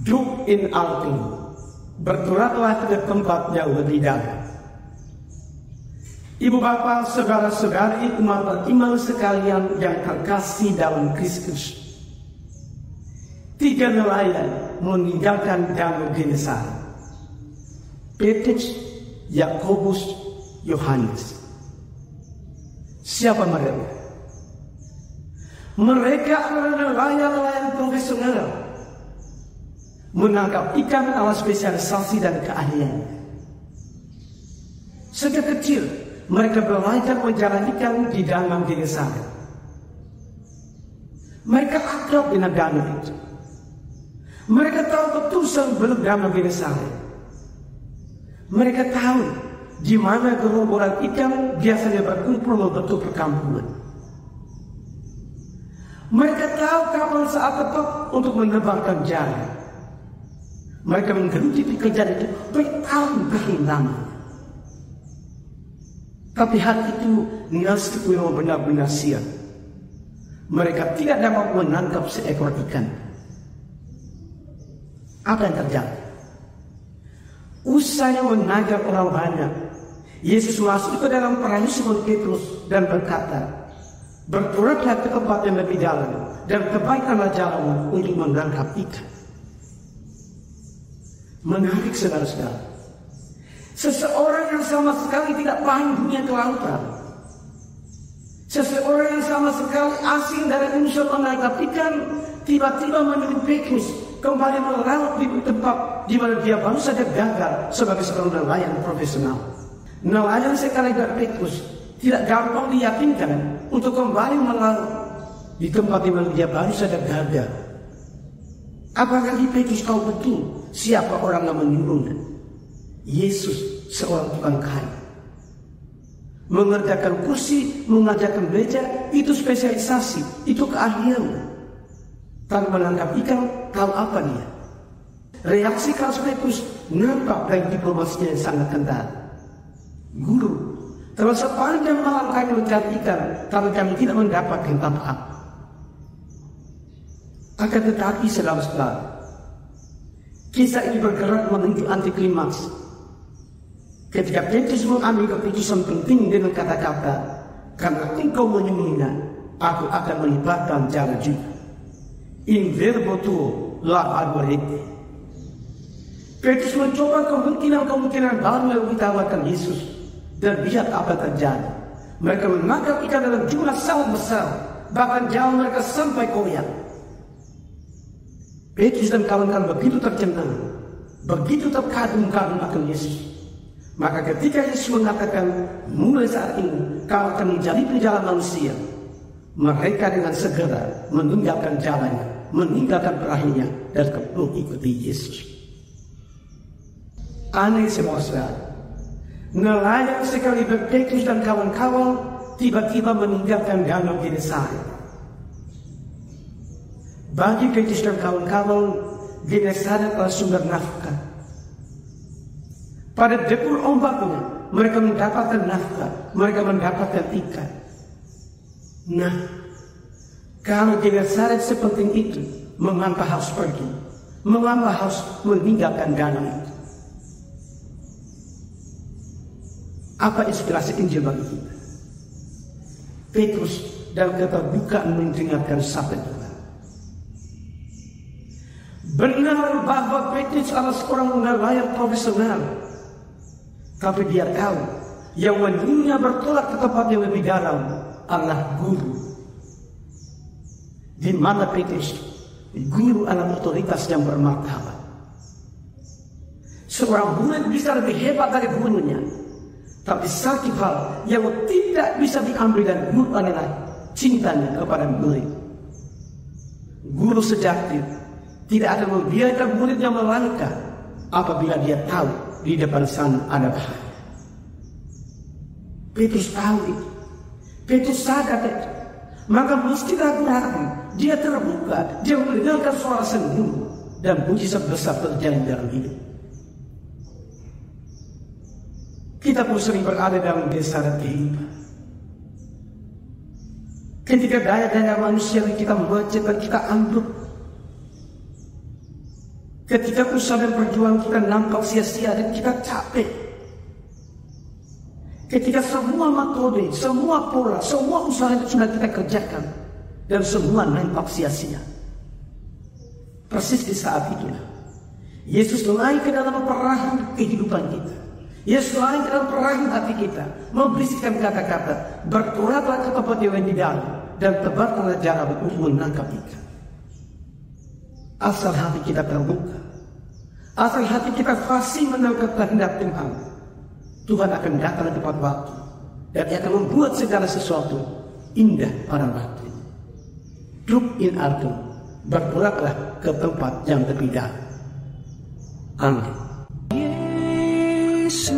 Duk in alting, bertolaklah ke tempat yang lebih dalam. Ibu bapa, saudara-saudari umat beriman sekalian yang terkasih dalam Kristus. 3 nelayan meninggalkan danau Genesaret. Petrus, Yakobus, Yohanes. Siapa mereka? Mereka adalah nelayan-nelayan profesional, menangkap ikan ala spesialisasi dan keahlian. Sejak kecil mereka belajar menjalan ikan di danau Genesaret. Mereka akrab dengan danau itu. Mereka tahu betul seluk-beluk danau Genesaret. Mereka tahu di mana gerombolan ikan biasanya berkumpul membentuk perkampungan. Mereka tahu kapan saat tepat untuk menerbangkan jalan. Mereka menggeluti pekerjaan itu bertahun-tahun lama. Tapi hal itu nyaris memang benar-benar sia. Mereka tidak dapat menangkap seekor ikan. Apa yang terjadi? Usai mengajar orang banyak, Yesus masuk ke dalam perahu Simon Petrus dan berkata, "Bertolaklah ke tempat yang lebih dalam dan kebaikanlah jalanmu untuk menangkap ikan." Menarik saudara-saudara. Seseorang yang sama sekali tidak paham dunia kelautan, seseorang yang sama sekali asing dari unsur menangkap ikan, tiba-tiba menyuruh Petrus kembali melaut di tempat di mana dia baru saja gagal sebagai seorang nelayan profesional. Nelayan sekaligus Petrus tidak gampang diyakinkan untuk kembali melaut di tempat di mana dia baru saja gagal. Apakah Petrus tahu betul siapa orang yang menyuruhnya? Yesus, seorang tukang kayu. Mengerjakan kursi, mengajarkan meja, itu spesialisasi, itu keahliannya. Tanpa menangkap ikan, tahu apa dia? Reaksi Karl Petrus nampak dari diplomasinya yang sangat kental. "Guru, telah sepanjang malam kami mencari ikan, tapi kami tidak mendapatkan apa-apa." Akan tetapi saudara-saudara, kisah ini bergerak menuju anti klimaks. Ketika Petrus mengambil keputusan penting dengan kata-kata, "Karena engkau menyembunyikan, aku akan melibatkan jala juga." In verbo tuo la adverete. Petrus mencoba kemungkinan baru yang ditawarkan Yesus, dan lihat apa terjadi. Mereka menangkap ikan dalam jumlah sangat besar, bahkan jauh mereka sampai koyak. Petrus dan kawan-kawan begitu tercengang, begitu terkagum-kagum akan Yesus. Maka ketika Yesus mengatakan, "Mulai saat ini kau akan menjadi penjala manusia," mereka dengan segera meninggalkan jalannya, meninggalkan perahunya, dan mengikuti Yesus. Aneh semua saudara. Nelayan sekali Petrus dan kawan-kawan tiba-tiba meninggalkan danau Genesaret. Bagi Petrus dan kawan-kawan, Genesaret adalah sumber nafkah. Pada debur ombaknya, mereka mendapatkan nafkah, mereka mendapatkan ikan. Nah, kalau Genesaret sepenting itu, mengapa harus pergi? Mengapa harus meninggalkan danau itu? Apa inspirasi Injil bagi kita? Petrus dalam keterbukaan mendengarkan sabda Tuhan. Benar bahwa Petrus adalah seorang nelayan profesional. Tapi dia tahu yang menyuruhnya bertolak ke tempat yang lebih dalam adalah guru. Di mana Petrus, guru adalah otoritas yang bermartabat. Seorang murid bisa lebih hebat dari gurunya, tapi satu hal yang tidak bisa diambil dari guru adalah cintanya kepada murid. Guru sejati tidak akan membiarkan muridnya melangkah apabila dia tahu di depan sana ada bahaya. Petrus tahu itu. Petrus sadar itu. Maka meski ragu-ragu, dia terbuka, dia mendengarkan suara senyum, dan mujizat besar terjadi dalam hidup. Kita pun sering berada dalam Genesaret kehidupan. Ketika daya-daya manusia kita membaca dan kita ambruk, Ketika usaha dan perjuangan kita nampak sia-sia dan kita capek. Ketika semua metode, semua pola, semua usaha yang sudah kita kerjakan dan semua nampak sia-sia. Persis di saat itulah Yesus naik ke dalam perahu kehidupan kita. Yesus naik ke dalam perahu hati kita, membisikkan kata-kata, bertoratlah ke tempat yang di dalam dan tebarkanlah jarak untuk menangkap ikan. Asal hati kita terbuka, asal hati kita fasih menangkap kehendak Tuhan, Tuhan akan datang tepat waktu dan akan membuat segala sesuatu indah pada waktu. Truk in artum, bertolaklah ke tempat yang lebih dalam. Amin. Yesus